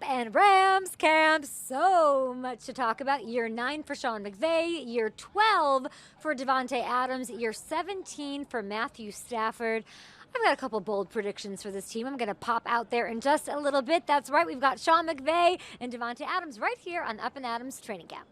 and Rams camp. So much to talk about. Year 9 for Sean McVay, year 12 for Davante Adams, year 17 for Matthew Stafford. I've got a couple bold predictions for this team. I'm going to pop out there in just a little bit. That's right, we've got Sean McVay and Davante Adams right here on Up and Adams Training Camp.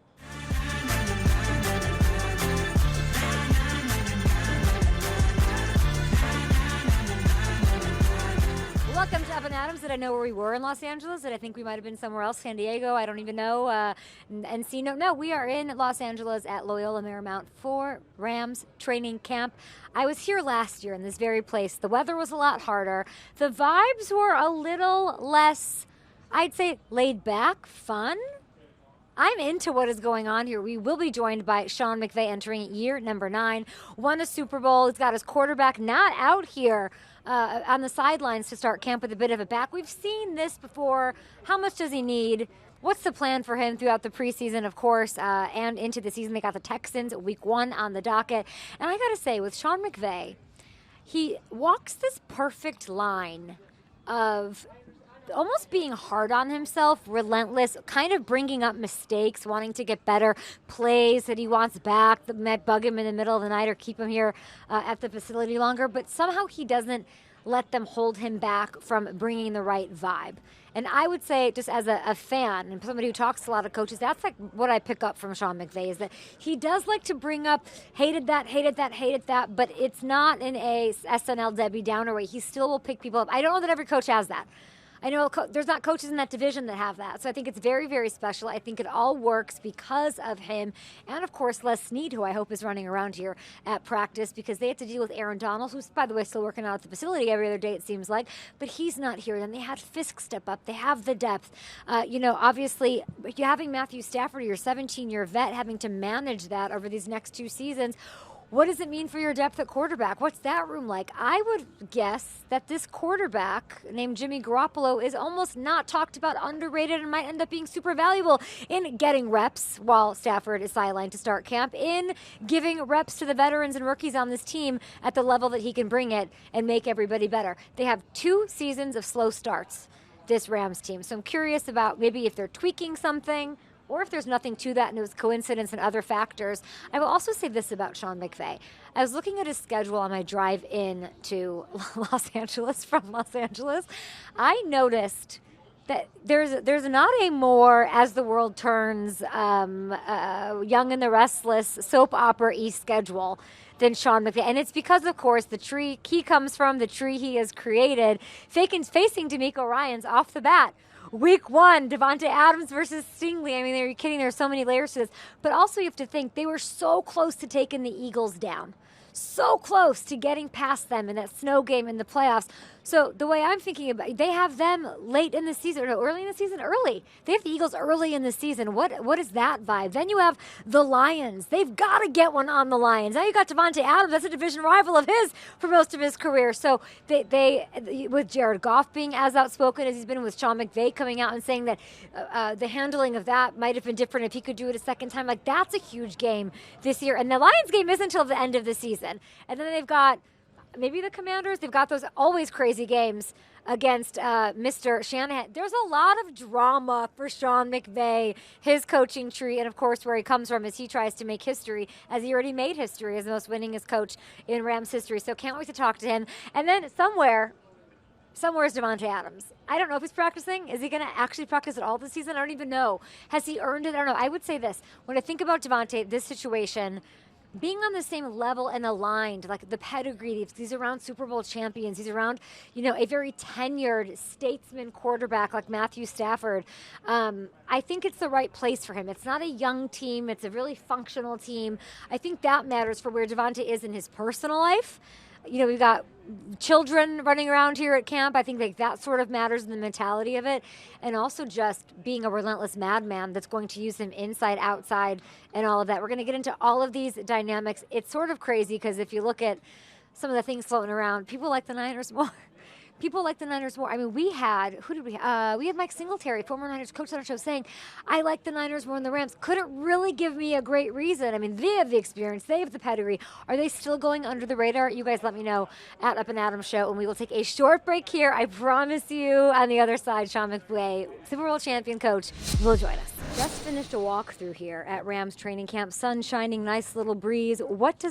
Welcome to Up and Adams. Did I know where we were in Los Angeles? Did I think we might have been somewhere else? San Diego? I don't even know. Encino? No, we are in Los Angeles at Loyola Marymount for Rams training camp. I was here last year in this very place. The weather was a lot harder. The vibes were a little less, I'd say, laid back, fun. I'm into what is going on here. We will be joined by Sean McVay entering year number 9. Won a Super Bowl. He's got his quarterback not out here on the sidelines to start camp with a bit of a back. We've seen this before. How much does he need? What's the plan for him throughout the preseason, of course, and into the season? They got the Texans week 1 on the docket. And I got to say, with Sean McVay, he walks this perfect line of almost being hard on himself, relentless, kind of bringing up mistakes, wanting to get better, plays that he wants back that might bug him in the middle of the night or keep him here at the facility longer, but somehow he doesn't let them hold him back from bringing the right vibe. And I would say, just as a fan and somebody who talks to a lot of coaches, that's like what I pick up from Sean McVay, is that he does like to bring up hated that, but it's not in a SNL Debbie Downer way. He still will pick people up. I don't know that every coach has that. I know there's not coaches in that division that have that. So I think it's very, very special. I think it all works because of him. And, of course, Les Snead, who I hope is running around here at practice, because they have to deal with Aaron Donald, who's, by the way, still working out at the facility every other day, it seems like. But he's not here. Then they had Fisk step up. They have the depth. Obviously, you're having Matthew Stafford, your 17-year vet, having to manage that over these next 2 seasons. What does it mean for your depth at quarterback? What's that room like? I would guess that this quarterback named Jimmy Garoppolo is almost not talked about, underrated, and might end up being super valuable in getting reps while Stafford is sidelined to start camp, in giving reps to the veterans and rookies on this team at the level that he can bring it and make everybody better. They have 2 seasons of slow starts, this Rams team. So I'm curious about maybe if they're tweaking something, or if there's nothing to that and it was coincidence and other factors. I will also say this about Sean McVay. I was looking at his schedule on my drive in to Los Angeles from Los Angeles. I noticed that there's not a more as the world turns, Young and the Restless soap opera-y schedule than Sean McVay. And it's because, of course, the tree he comes from, the tree he has created, facing DeMeco Ryans off the bat. Week 1, Davante Adams versus Stingley. I mean, are you kidding? There are so many layers to this. But also you have to think they were so close to taking the Eagles down. So close to getting past them in that snow game in the playoffs. So the way I'm thinking about it, they have them late in the season, or early in the season, early. They have the Eagles early in the season. What is that vibe? Then you have the Lions. They've got to get one on the Lions. Now you got Davante Adams. That's a division rival of his for most of his career. So they with Jared Goff being as outspoken as he's been, with Sean McVay coming out and saying that the handling of that might have been different if he could do it a second time. Like, that's a huge game this year. And the Lions game isn't until the end of the season. And then they've got maybe the Commanders. They've got those always crazy games against Mr. Shanahan. There's a lot of drama for Sean McVay, his coaching tree, and, of course, where he comes from as he tries to make history, as he already made history as the most winningest coach in Rams history. So can't wait to talk to him. And then somewhere is Davante Adams. I don't know if he's practicing. Is he going to actually practice at all this season? I don't even know. Has he earned it? I don't know. I would say this. When I think about Davante, this situation, being on the same level and aligned, like the pedigree, he's around Super Bowl champions, he's around, a very tenured statesman quarterback like Matthew Stafford. I think it's the right place for him. It's not a young team. It's a really functional team. I think that matters for where Davante is in his personal life. We've got children running around here at camp. I think that sort of matters in the mentality of it. And also just being a relentless madman that's going to use him inside, outside, and all of that. We're going to get into all of these dynamics. It's sort of crazy because if you look at some of the things floating around, people like the Niners more. people like the Niners more. I mean, we had we had Mike Singletary, former Niners coach on our show, saying, "I like the Niners more than the Rams." Couldn't really give me a great reason. I mean, they have the experience, they have the pedigree. Are they still going under the radar? You guys let me know at Up and Adams Show, and we will take a short break here. I promise you. On the other side, Sean McVay, Super Bowl champion coach, will join us. Just finished a walkthrough here at Rams training camp. Sun shining, nice little breeze. What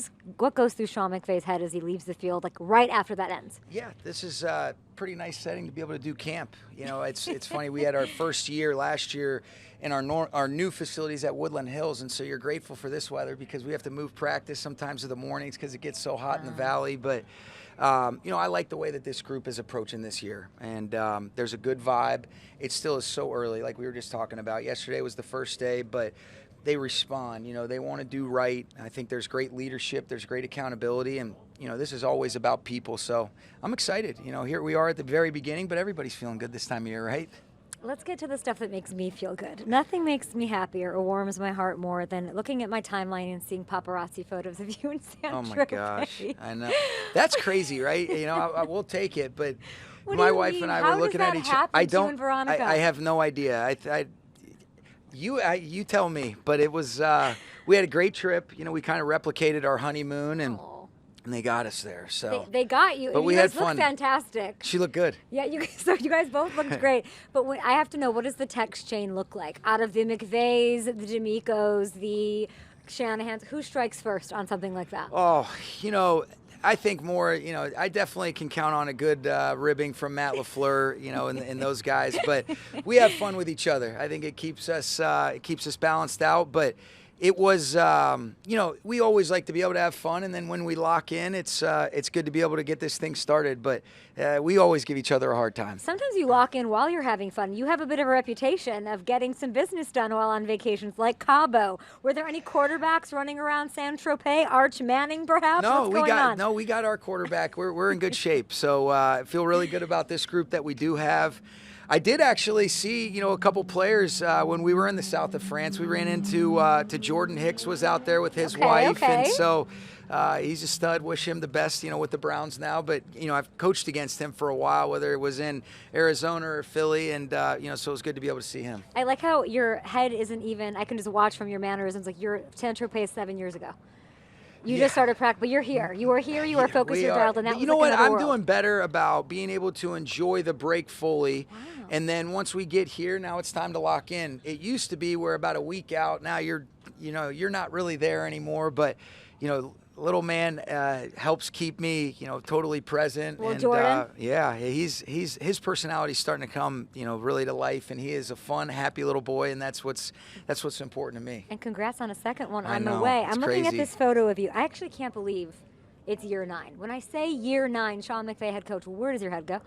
goes through Sean McVay's head as he leaves the field, like right after that ends? Yeah, this is a pretty nice setting to be able to do camp. You know, it's funny. We had our first year last year in our new facilities at Woodland Hills, and so you're grateful for this weather because we have to move practice sometimes in the mornings because it gets so hot in the valley. But you know, I like the way that this group is approaching this year, and there's a good vibe. It still is so early, like we were just talking about. Yesterday was the first day, but they respond. You know, they want to do right. I think there's great leadership, there's great accountability, and you know, this is always about people. So I'm excited. You know, here we are at the very beginning, but everybody's feeling good this time of year, right? Let's get to the stuff that makes me feel good. Nothing makes me happier or warms my heart more than looking at my timeline and seeing paparazzi photos of you and Sandra. Oh my gosh, I know. That's crazy, right? You know, I will take it, but what my do you wife mean? and I How were looking does at that each other. happen I to you don't. and Veronica? I have no idea. You tell me. But it was. We had a great trip. You know, we kind of replicated our honeymoon and. Oh. And they got us there, so they got you. But you we guys had fun. Looked fantastic. She looked good. Yeah, you guys both looked great. But I have to know, what does the text chain look like? Out of the McVays, the D'Amicos, the Shanahans, who strikes first on something like that? Oh, you know, I think more. You know, I definitely can count on a good ribbing from Matt LaFleur. You know, and those guys. But we have fun with each other. I think it keeps us balanced out. But. It was, you know, we always like to be able to have fun, and then when we lock in, it's good to be able to get this thing started. But we always give each other a hard time. Sometimes you lock in while you're having fun. You have a bit of a reputation of getting some business done while on vacations, like Cabo. Were there any quarterbacks running around San Tropez? Arch Manning, perhaps? No, What's we got our quarterback. We're in good shape. So I feel really good about this group that we do have. I did actually see, you know, a couple players when we were in the south of France. We ran into to Jordan Hicks was out there with his wife, and so he's a stud. Wish him the best, you know, with the Browns now. But you know, I've coached against him for a while, whether it was in Arizona or Philly, and you know, so it was good to be able to see him. I like how your head isn't even. I can just watch from your mannerisms. Like you're San Tropez 7 years ago. You just started practice, but you're here. You are here. You are focused. You're dialed, and that. You know what? I'm doing better about being able to enjoy the break fully. Wow. And then once we get here, now it's time to lock in. It used to be we're about a week out. Now you're not really there anymore. But, you know, little man helps keep me, you know, totally present. Well, and Jordan? yeah, his personality's starting to come, you know, really to life, and he is a fun, happy little boy, and that's what's important to me. And congrats on a second one on know, the way. it's I'm looking at crazy. this photo of you. I actually can't believe it's year 9. When I say year 9, Sean McVay head coach, where does your head go?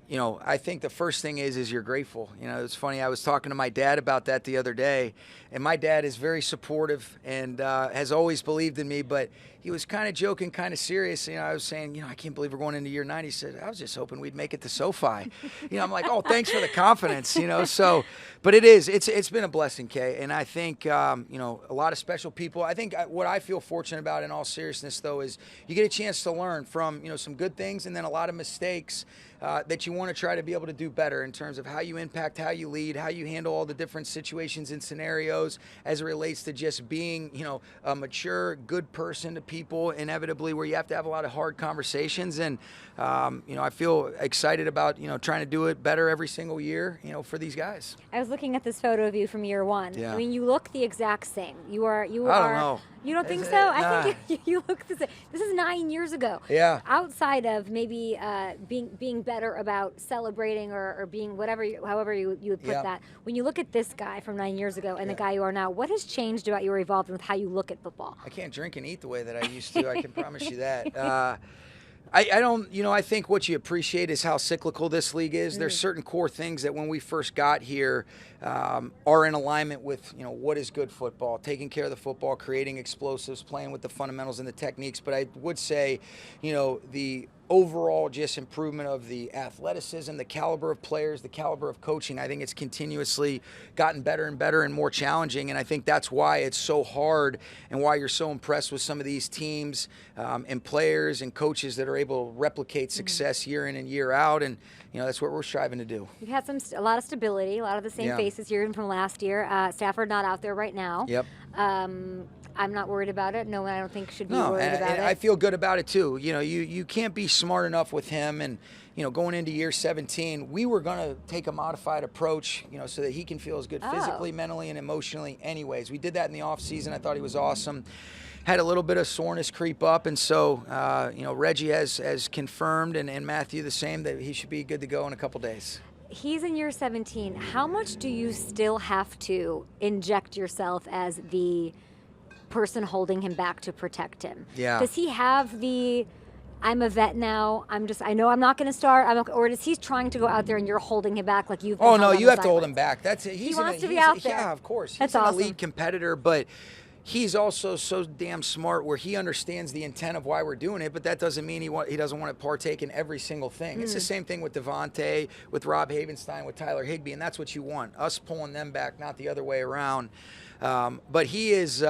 You know, I think the first thing is you're grateful. You know, it's funny. I was talking to my dad about that the other day, and my dad is very supportive and has always believed in me, but he was kind of joking, kind of serious. You know, I was saying, you know, I can't believe we're going into year 9. He said, I was just hoping we'd make it to SoFi. You know, I'm like, oh, thanks for the confidence, you know. So, but it's been a blessing, Kay. And I think, you know, a lot of special people. I think what I feel fortunate about in all seriousness, though, is you get a chance to learn from, you know, some good things and then a lot of mistakes that you want to try to be able to do better in terms of how you impact, how you lead, how you handle all the different situations and scenarios as it relates to just being, you know, a mature, good person to people, inevitably, where you have to have a lot of hard conversations. And, you know, I feel excited about, you know, trying to do it better every single year, you know, for these guys. I was looking at this photo of you from year 1. Yeah. I mean, you look the exact same. You are. I don't know. You don't think so? Nah. I think you look the same. This is 9 years ago. Yeah. Outside of maybe being better about celebrating or being however you would put that. When you look at this guy from 9 years ago and the guy you are now, what has changed about you or evolved with how you look at football? I can't drink and eat the way that I used to. I can promise you that. I don't, you know, I think what you appreciate is how cyclical this league is. There's certain core things that when we first got here are in alignment with, you know, what is good football, taking care of the football, creating explosives, playing with the fundamentals and the techniques. But I would say, you know, the overall just improvement of the athleticism, the caliber of players, the caliber of coaching. I think it's continuously gotten better and better and more challenging, and I think that's why it's so hard and why you're so impressed with some of these teams and players and coaches that are able to replicate success year in and year out, and that's what we're striving to do. You've had a lot of stability, a lot of the same faces here from last year. Stafford not out there right now. Yep. I'm not worried about it. No one I don't think should be worried about it. I feel good about it too. You can't be smart enough with him, and going into year 17, we were going to take a modified approach, so that he can feel as good physically, mentally, and emotionally anyways. We did that in the offseason. I thought he was awesome. Had a little bit of soreness creep up, and so Reggie has confirmed, and Matthew the same, that he should be good to go in a couple days. He's in year 17. How much do you still have to inject yourself as the person holding him back to protect him? Yeah. Does he have the, I'm a vet now, I know I'm not going to start, or is he trying to go out there and you're holding him back like you've been? Oh, no, you have to hold him back. That's it. He wants to be out there. Yeah, of course. He's That's an awesome. elite competitor, but he's also so damn smart where he understands the intent of why we're doing it, but that doesn't mean he doesn't want to partake in every single thing. It's the same thing with Davante, with Rob Havenstein, with Tyler Higbee, and that's what you want, us pulling them back, not the other way around. But he is,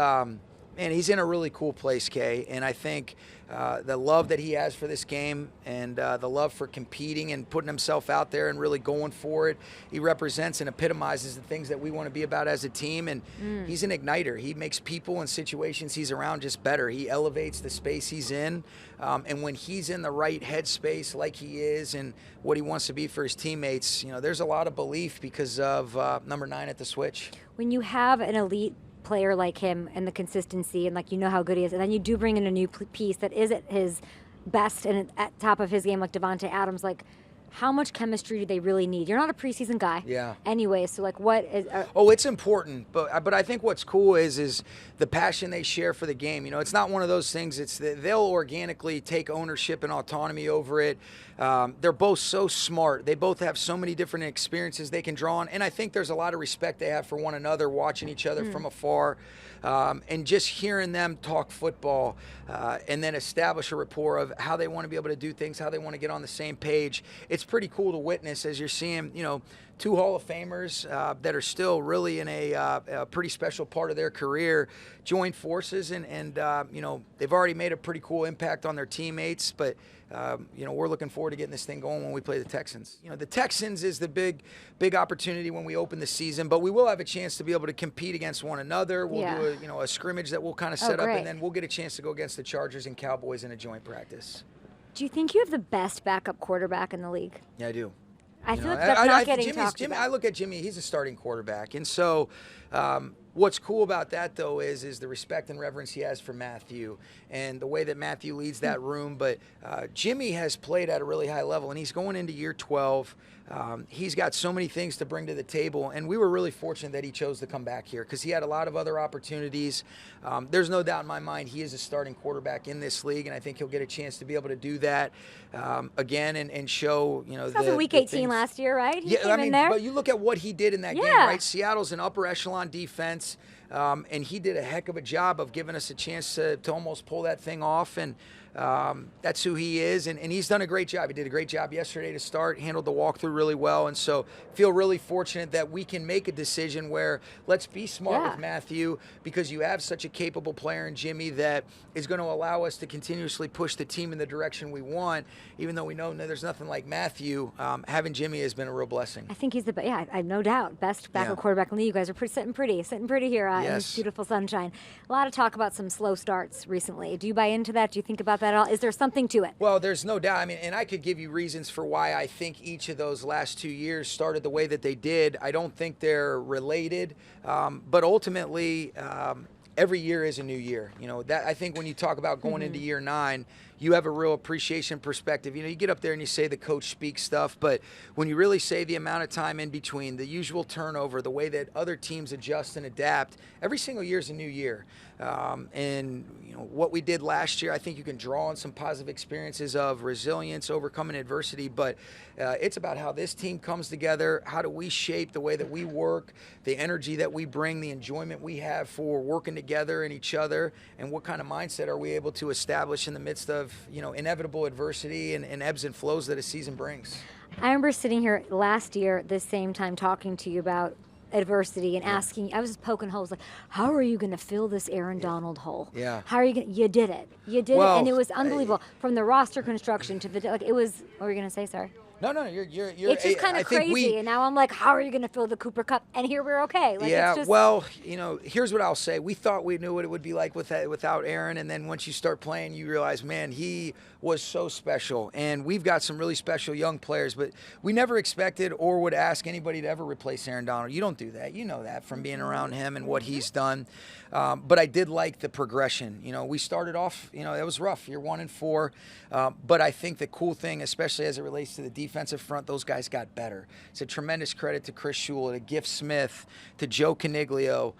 he's in a really cool place, Kay, and I think the love that he has for this game and the love for competing and putting himself out there and really going for it, he represents and epitomizes the things that we want to be about as a team, and he's an igniter. He makes people and situations he's around just better. He elevates the space he's in, and when he's in the right headspace like he is and what he wants to be for his teammates, there's a lot of belief because of number 9 at the switch. When you have an elite player like him and the consistency and how good he is, and then you do bring in a new piece that is at his best and at top of his game like Davante Adams, how much chemistry do they really need? You're not a preseason guy. Yeah. Anyway, so what is... it's important, but I think what's cool is the passion they share for the game. It's not one of those things. It's that they'll organically take ownership and autonomy over it. They're both so smart. They both have so many different experiences they can draw on, and I think there's a lot of respect they have for one another, watching each other from afar, and just hearing them talk football and then establish a rapport of how they want to be able to do things, how they want to get on the same page. It's pretty cool to witness as you're seeing, 2 Hall of Famers that are still really in a pretty special part of their career join forces, and they've already made a pretty cool impact on their teammates, but we're looking forward to getting this thing going when we play the Texans. The Texans is the big opportunity when we open the season, but we will have a chance to be able to compete against one another. We'll do a scrimmage that we'll kind of set up, and then we'll get a chance to go against the Chargers and Cowboys in a joint practice. Do you think you have the best backup quarterback in the league? Yeah, I do. I feel like that's not getting talked about. I look at Jimmy, he's a starting quarterback. And so what's cool about that, though, is the respect and reverence he has for Matthew and the way that Matthew leads that room. But Jimmy has played at a really high level, and he's going into year 12. He's got so many things to bring to the table, and we were really fortunate that he chose to come back here because he had a lot of other opportunities. There's no doubt in my mind he is a starting quarterback in this league, and I think he'll get a chance to be able to do that again and show, He was in Week 18 last year, right? He came in there. But you look at what he did in that game, right? Seattle's an upper echelon defense, and he did a heck of a job of giving us a chance to almost pull that thing off, and that's who he is, and he's done a great job. He did a great job yesterday to start, handled the walkthrough really well, and so feel really fortunate that we can make a decision where let's be smart with Matthew because you have such a capable player in Jimmy that is going to allow us to continuously push the team in the direction we want, even though we know there's nothing like Matthew. Having Jimmy has been a real blessing. I think he's the best. Yeah, I no doubt. Best backup quarterback in the league. You guys are sitting pretty here in this beautiful sunshine. A lot of talk about some slow starts recently. Do you buy into that? Do you think about that at all? Is there something to it? Well, there's no doubt. I mean, and I could give you reasons for why I think each of those last 2 years started the way that they did. I don't think they're related, but ultimately, every year is a new year. That I think when you talk about going into year 9, you have a real appreciation perspective. You get up there and you say the coach speaks stuff, but when you really say the amount of time in between, the usual turnover, the way that other teams adjust and adapt, every single year is a new year. And what we did last year, I think you can draw on some positive experiences of resilience, overcoming adversity, but it's about how this team comes together. How do we shape the way that we work, the energy that we bring, the enjoyment we have for working together and each other, and what kind of mindset are we able to establish in the midst of of, inevitable adversity and ebbs and flows that a season brings. I remember sitting here last year at the same time talking to you about adversity and asking, I was just poking holes like, how are you going to fill this Aaron Donald hole? Yeah. How are you going to, you did it. You did it. And it was unbelievable. From the roster construction to the, it was, what were you going to say? Sorry. No, you're. It's just kind of crazy, and now I'm like, how are you going to fill the Cooper Cup? And here we're okay. Well, here's what I'll say. We thought we knew what it would be like without Aaron, and then once you start playing, you realize, man, he was so special. And we've got some really special young players, but we never expected or would ask anybody to ever replace Aaron Donald. You don't do that. You know that from being around him and what he's done. But I did like the progression. We started off, it was rough. You're 1-4. But I think the cool thing, especially as it relates to the defensive front, those guys got better. It's a tremendous credit to Chris Shula, to Giff Smith, to Joe Caniglio,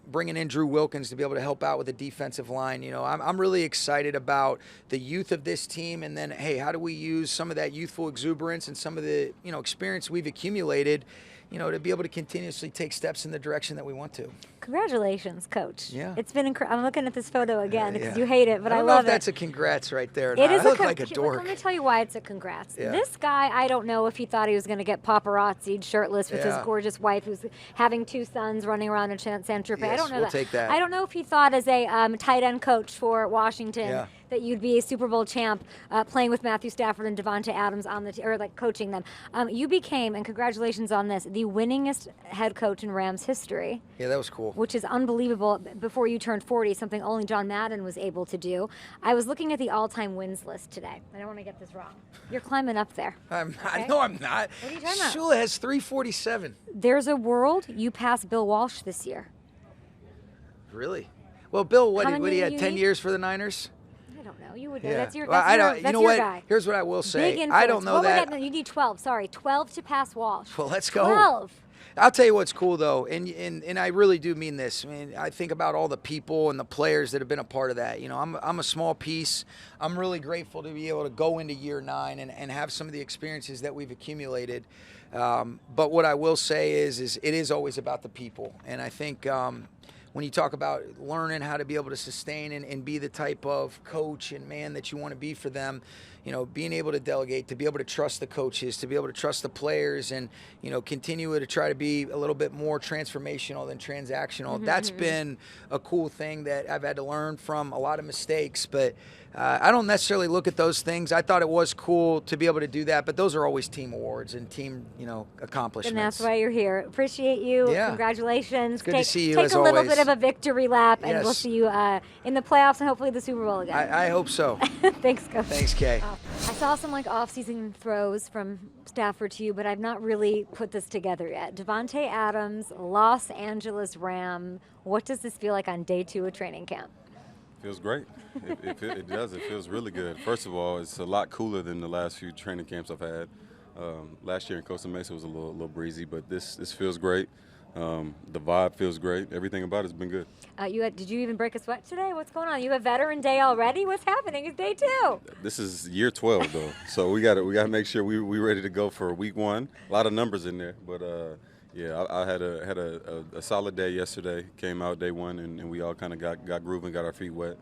bringing in Drew Wilkins to be able to help out with the defensive line. I'm really excited about the youth of this team, and then, hey, how do we use some of that youthful exuberance and some of the, experience we've accumulated, to be able to continuously take steps in the direction that we want to. Congratulations, Coach. Yeah. It's been I'm looking at this photo again because you hate it, but I love it. I don't know if that's a congrats right there. It is. I look like a dork. Let me tell you why it's a congrats. Yeah. This guy, I don't know if he thought he was going to get paparazzi'd shirtless with his gorgeous wife who's having 2 sons running around in San Tropez. Yes, I don't know we'll take that. I don't know if he thought as a tight end coach for Washington that you'd be a Super Bowl champ playing with Matthew Stafford and Davante Adams on the or like coaching them. You became, and congratulations on this, the winningest head coach in Rams history. Yeah, that was cool. Which is unbelievable. Before you turned 40, something only John Madden was able to do. I was looking at the all-time wins list today. I don't want to get this wrong. You're climbing up there. Okay? No, I'm not. What are you talking about? Shula has 347. There's a world you passed Bill Walsh this year. Really? Well, Bill, what he had 10 need? years for the Niners? I don't know. You would know. Yeah. That's your, well, that's I your, don't, that's you know your what? guy. Here's what I will say. Big I don't know that. You need 12. Sorry, 12 to pass Walsh. Well, let's go. 12. I'll tell you what's cool, though, and I really do mean this. I mean, I think about all the people and the players that have been a part of that. I'm a small piece. I'm really grateful to be able to go into year 9 and have some of the experiences that we've accumulated. But what I will say is it is always about the people. And I think when you talk about learning how to be able to sustain and be the type of coach and man that you want to be for them, being able to delegate, to be able to trust the coaches, to be able to trust the players, and, continue to try to be a little bit more transformational than transactional. That's been a cool thing that I've had to learn from a lot of mistakes. But I don't necessarily look at those things. I thought it was cool to be able to do that, but those are always team awards and team, accomplishments. And that's why you're here. Appreciate you. Yeah. Congratulations. Good to see you, take as a little always. bit of a victory lap, and Yes. we'll see you in the playoffs and hopefully the Super Bowl again. I hope so. Thanks, Coach. Thanks, Kay. I saw some off-season throws from Stafford to you, but I've not really put this together yet. Davante Adams, Los Angeles Ram. What does this feel like on day 2 of training camp? Feels great. It does. It feels really good. First of all, it's a lot cooler than the last few training camps I've had. Last year in Costa Mesa was a little breezy, but this feels great. The vibe feels great. Everything about it's been good. Did you even break a sweat today? What's going on? You have veteran day already? What's happening? It's day 2. This is year 12 though, so we got to make sure we ready to go for week 1. A lot of numbers in there, but yeah, I had a solid day yesterday. Came out day 1, and we all kind of got grooving, got our feet wet,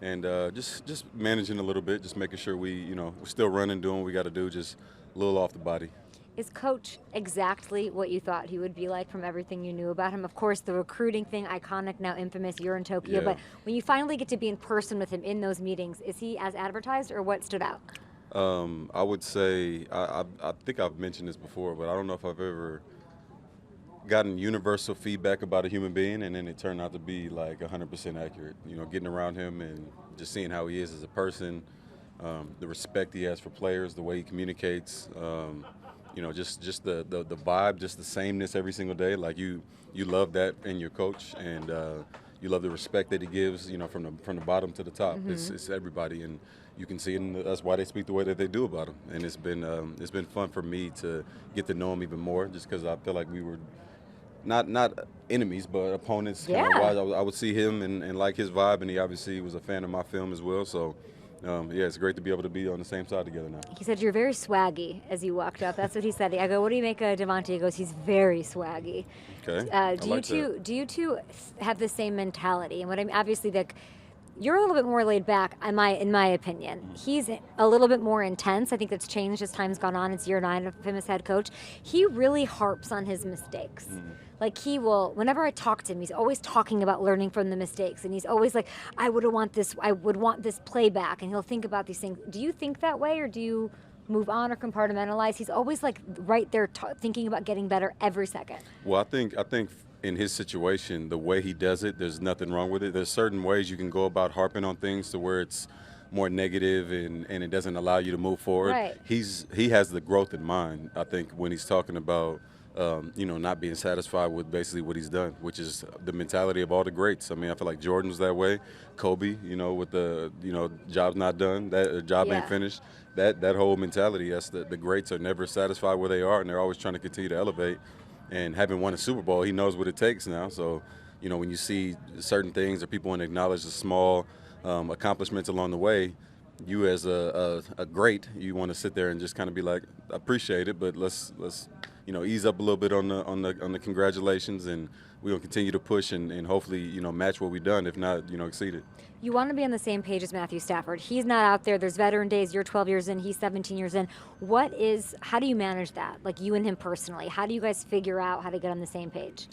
and just managing a little bit, just making sure we're still running, doing what we got to do, just a little off the body. Is Coach exactly what you thought he would be like from everything you knew about him? Of course, the recruiting thing, iconic, now infamous, you're in Tokyo, Yeah. but when you finally get to be in person with him in those meetings, is he as advertised, or what stood out? I would say I think I've mentioned this before, but I don't know if I've ever gotten universal feedback about a human being, and then it turned out to be like 100% accurate. Getting around him and just seeing how he is as a person, the respect he has for players, the way he communicates. Just the vibe, just the sameness every single day. Like you love that in your coach, and you love the respect that he gives. From the bottom to the top. It's everybody, and you can see it. And that's why they speak the way that they do about him. And it's been fun for me to get to know him even more, just because I feel like we were not enemies, but opponents. Yeah. I would see him and like his vibe, and he obviously was a fan of my film as well. So. Yeah, it's great to be able to be on the same side together now. He said you're very swaggy as you walked up. That's what he said. I go, what do you make of Davante? He goes, he's very swaggy. Okay. Do you two have the same mentality? And what I mean, obviously, You're a little bit more laid back, in my opinion. He's a little bit more intense. I think that's changed as time's gone on. It's year 9 of him as head coach. He really harps on his mistakes. Like he will, whenever I talk to him, he's always talking about learning from the mistakes, and he's always like, I would want this play back, and he'll think about these things. Do you think that way, or do you move on or compartmentalize? He's always like right there thinking about getting better every second. Well, I think in his situation, the way he does it, there's nothing wrong with it. There's certain ways you can go about harping on things to where it's more negative and it doesn't allow you to move forward. Right. He has the growth in mind, I think, when he's talking about not being satisfied with basically what he's done, which is the mentality of all the greats. I mean, I feel like Jordan was that way. Kobe, with the, job's not done, that job ain't finished. That whole mentality, that's the greats are never satisfied where they are, and they're always trying to continue to elevate. And having won a Super Bowl, he knows what it takes now. So, when you see certain things or people want to acknowledge the small accomplishments along the way, you as a great, you want to sit there and just kind of be like, I appreciate it, but let's ease up a little bit on the congratulations, and we're gonna continue to push and hopefully match what we've done, if not exceed it. You want to be on the same page as Matthew Stafford. He's not out there. There's veteran days. You're 12 years in. He's 17 years in. How do you manage that? Like you and him personally, how do you guys figure out how to get on the same page?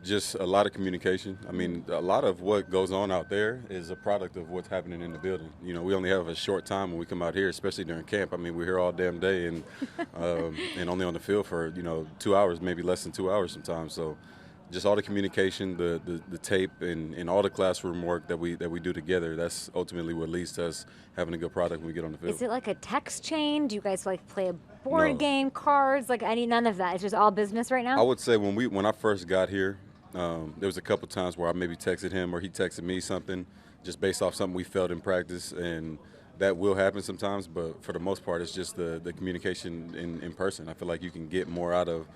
Just a lot of communication. I mean, a lot of what goes on out there is a product of what's happening in the building. We only have a short time when we come out here, especially during camp. I mean, we're here all damn day and only on the field for 2 hours, maybe less than 2 hours sometimes. So just all the communication, the tape, and all the classroom work that we do together, that's ultimately what leads to us having a good product when we get on the field. Is it like a text chain? Do you guys play a board game, cards? None of that? It's just all business right now? I would say when I first got here, there was a couple times where I maybe texted him or he texted me something just based off something we felt in practice, and that will happen sometimes, but for the most part, it's just the communication in person. I feel like you can get more out of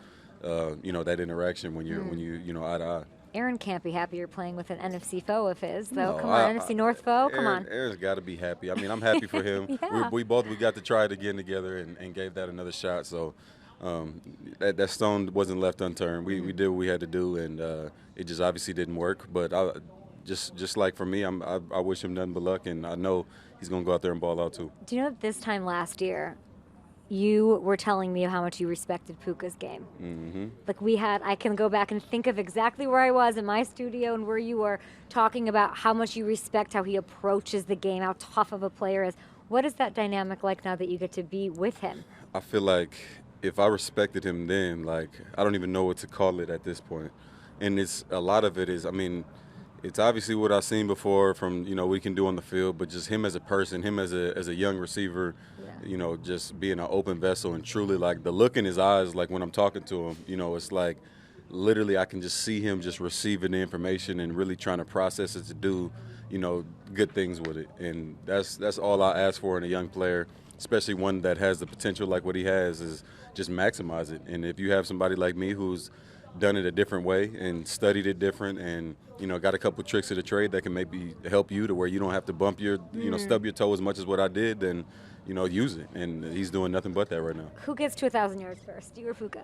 that interaction when you eye to eye. Aaron can't be happy you're playing with an NFC foe of his, though. No, come on, NFC North foe. Come on. Aaron's got to be happy. I mean, I'm happy for him. Yeah. We got to try it again together and gave that another shot. So that stone wasn't left unturned. We did what we had to do, and it just obviously didn't work. But just like for me, I wish him nothing but luck, and I know he's going to go out there and ball out too. Do you know that this time last year, you were telling me how much you respected Puka's game? Mm-hmm. I can go back and think of exactly where I was in my studio and where you were talking about how much you respect how he approaches the game, how tough of a player is. What is that dynamic like now that you get to be with him? I feel like if I respected him then, I don't even know what to call it at this point. And a lot of it is, I mean, it's obviously what I've seen before from, what he can do on the field, but just him as a person, him as a young receiver, just being an open vessel and truly the look in his eyes, when I'm talking to him, it's like literally I can just see him just receiving the information and really trying to process it to do, good things with it. And that's all I ask for in a young player, especially one that has the potential like what he has, is just maximize it. And if you have somebody like me who's done it a different way and studied it different and, got a couple tricks of the trade that can maybe help you to where you don't have to bump your, stub your toe as much as what I did, then, use it. And he's doing nothing but that right now. Who gets to 1,000 yards first, you or Puka?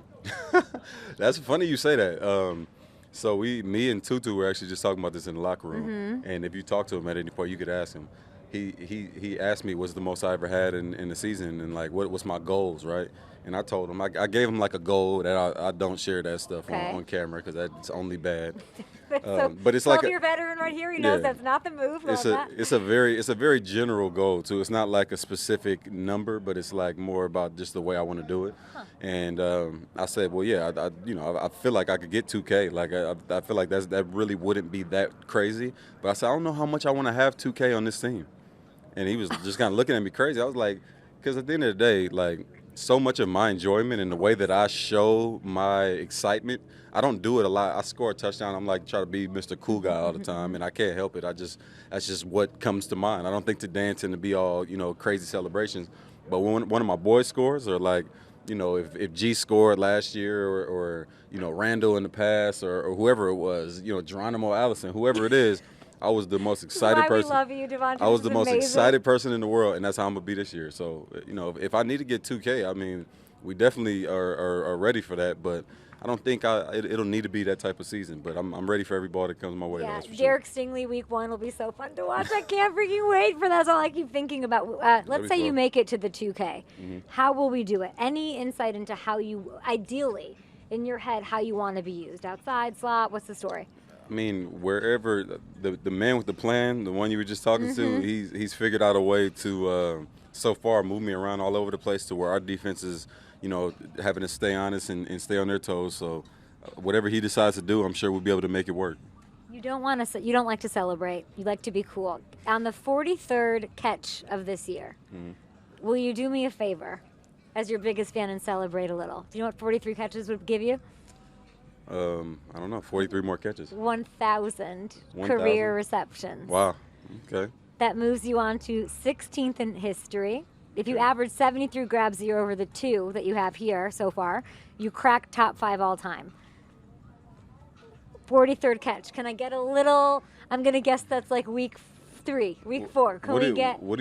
That's funny you say that. So me and Tutu were actually just talking about this in the locker room. And if you talk to him at any point, you could ask him. He asked me what's the most I ever had in the season and what's my goals, right? And I told him, I gave him a goal that I don't share that stuff on camera because that's only bad. But it's like your veteran right here. He knows that's not the move. It's a very general goal too. It's not like a specific number, but it's more about just the way I want to do it. Huh. And I said, well, yeah, I feel like I could get 2K. I feel like that really wouldn't be that crazy. But I said, I don't know how much I want to have 2K on this team. And he was just kind of looking at me crazy. I was like, because at the end of the day, so much of my enjoyment and the way that I show my excitement, I don't do it a lot. I score a touchdown, I'm try to be Mr. Cool Guy all the time, and I can't help it. That's just what comes to mind. I don't think to dance and to be all, crazy celebrations. But when one of my boys scores, or if G scored last year, or Randall in the past, or whoever it was, Geronimo Allison, whoever it is, I was the most excited person. We love you, Davante. I was the most amazing. excited person in the world, and that's how I'm going to be this year. So, if I need to get 2K, I mean, we definitely are ready for that. But I don't think it'll need to be that type of season. But I'm ready for every ball that comes my way. Yeah, That's for Derek Stingley week 1 will be so fun to watch. I can't freaking wait for that. That's all I keep thinking about. Let's say you make it to the 2K. Mm-hmm. How will we do it? Any insight into how you, ideally, in your head, how you want to be used? Outside, slot, what's the story? I mean, wherever the man with the plan, the one you were just talking to, he's figured out a way to so far move me around all over the place to where our defense is, having to stay honest and stay on their toes. So whatever he decides to do, I'm sure we'll be able to make it work. You don't like to celebrate. You like to be cool. On the 43rd catch of this year, will you do me a favor as your biggest fan and celebrate a little? Do you know what 43 catches would give you? I don't know, 43 more catches. 1,000 career receptions. Wow. Okay. That moves you on to 16th in history. If you average 73 grabs a year over the 2 that you have here so far, you crack top 5 all time. 43rd catch. Can I get a little? I'm going to guess that's like week 3, week 4. What do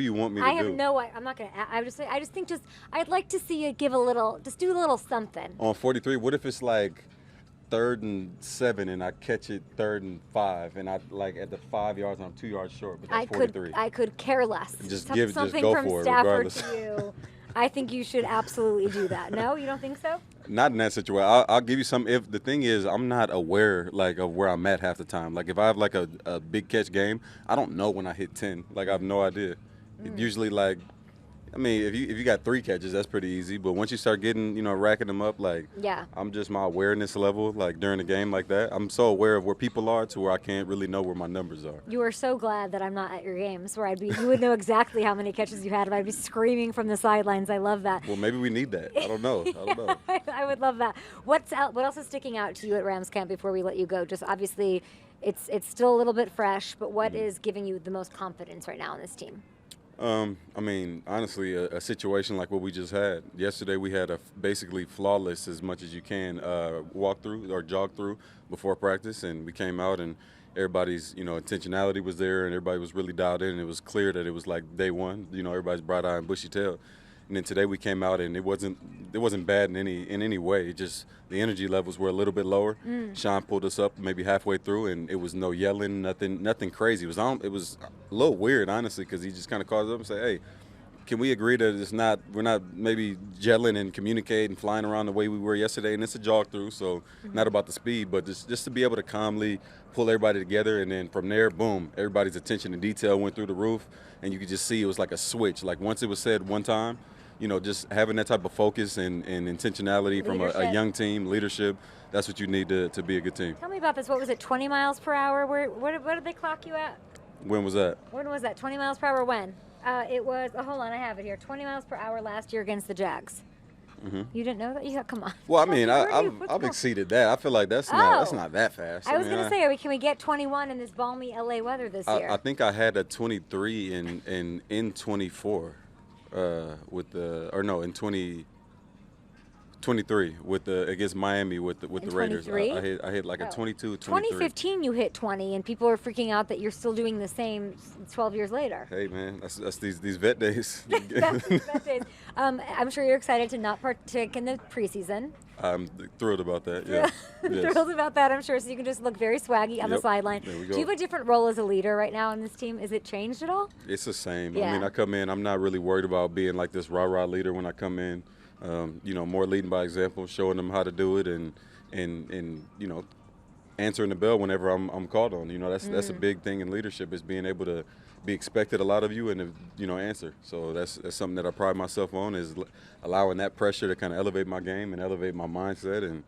you want me to do? I have no idea. I'm not going to. I just think I'd like to see you give a little, just do a little something. On 43, what if it's like 3rd and 7 and I catch it 3rd and 5 and I like at the 5 yards and I'm 2 yards short, but that's 43. I could care less. Just something go from for it, Stafford regardless. to you. I think you should absolutely do that. No, you don't think so? Not in that situation. I'll give you some. If the thing is, I'm not aware of where I'm at half the time. Like if I have like a big catch game, I don't know when I hit 10. Like I have no idea. Usually I mean, if you got 3 catches, that's pretty easy. But once you start getting, racking them up, I'm just my awareness level, during the game like that. I'm so aware of where people are to where I can't really know where my numbers are. You are so glad that I'm not at your games where you would know exactly how many catches you had and I'd be screaming from the sidelines. I love that. Well, maybe we need that. I don't know. I would love that. What else is sticking out to you at Rams camp before we let you go? Just obviously, it's still a little bit fresh, but what is giving you the most confidence right now in this team? I mean, honestly, a situation like what we just had. Yesterday we had a basically flawless, as much as you can, walk through or jog through before practice, and we came out and everybody's, intentionality was there and everybody was really dialed in. And it was clear that it was like day one, everybody's bright eye and bushy tail. And then today we came out and it wasn't bad in any way. It just the energy levels were a little bit lower. Sean pulled us up maybe halfway through, and it was no yelling, nothing crazy. It was a little weird, honestly, because he just kind of called us up and said, "Hey, can we agree that we're not maybe gelling and communicating, flying around the way we were yesterday?" And it's a jog through, so not about the speed, but just to be able to calmly pull everybody together, and then from there, boom, everybody's attention to detail went through the roof, and you could just see it was like a switch. Like once it was said one time, just having that type of focus and intentionality from a young team, leadership, that's what you need to be a good team. Tell me about this. What was it, 20 miles per hour? What did they clock you at? When was that? 20 miles per hour when? It was, hold on, I have it here. 20 miles per hour last year against the Jags. You didn't know that? Yeah, come on. Well, I mean, I've exceeded that. I feel like that's not that fast. I was going to say, can we get 21 in this balmy LA weather this year? I think I had a 23 in 24. In 2023 against Miami with the Raiders. I hit like a 22, 23. 2015 you hit 20 and people are freaking out that you're still doing the same 12 years later. Hey man, that's these vet days. That's these vet days. I'm sure you're excited to not partake in the preseason. I'm thrilled about that. Yeah. Yes. Thrilled about that, I'm sure. So you can just look very swaggy on the sideline. There we go. Do you have a different role as a leader right now on this team? Is it changed at all? It's the same. Yeah. I mean, I come in, I'm not really worried about being like this rah-rah leader when I come in. More leading by example, showing them how to do it and answering the bell whenever I'm called on. That's a big thing in leadership, is being able to be expected a lot of you and answer. So that's something that I pride myself on, is allowing that pressure to kind of elevate my game and elevate my mindset, and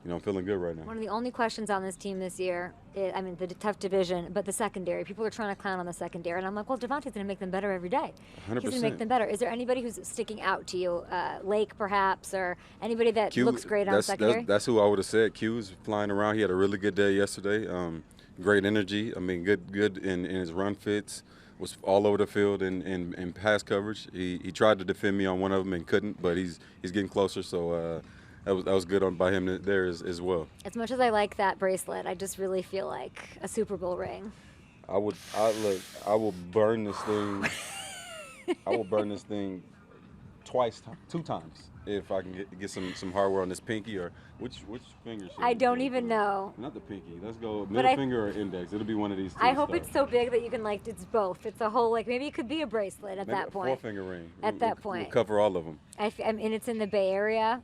I'm feeling good right now. One of the only questions on this team this year, the tough division, but the secondary. People are trying to clown on the secondary, and I'm like, well, Davante's going to make them better every day. 100%. He's going to make them better. Is there anybody who's sticking out to you, Lake perhaps, or anybody that looks great on secondary? That's who I would have said. Q's flying around. He had a really good day yesterday. Great energy. I mean, good in his run fits. Was all over the field in pass coverage. He tried to defend me on one of them and couldn't, but he's getting closer. So that was good by him there as well. As much as I like that bracelet, I just really feel like a Super Bowl ring. I will burn this thing. I will burn this thing two times. If I can get some hardware on this pinky, or which finger should I don't even know. Not the pinky. Let's go middle finger or index. It'll be one of these two. I hope it's so big that you can, like, it's both. It's a whole, like, maybe it could be a bracelet at Maybe that a point. 4-finger ring. At that point. We'll cover all of them. I mean, it's in the Bay Area.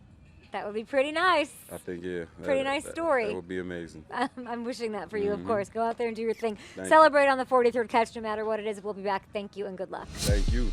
That would be pretty nice. I think, yeah. Pretty nice story. That would be amazing. I'm wishing that for you, of course. Go out there and do your thing. Thank Celebrate on the 43rd catch no matter what it is. We'll be back. Thank you and good luck. Thank you.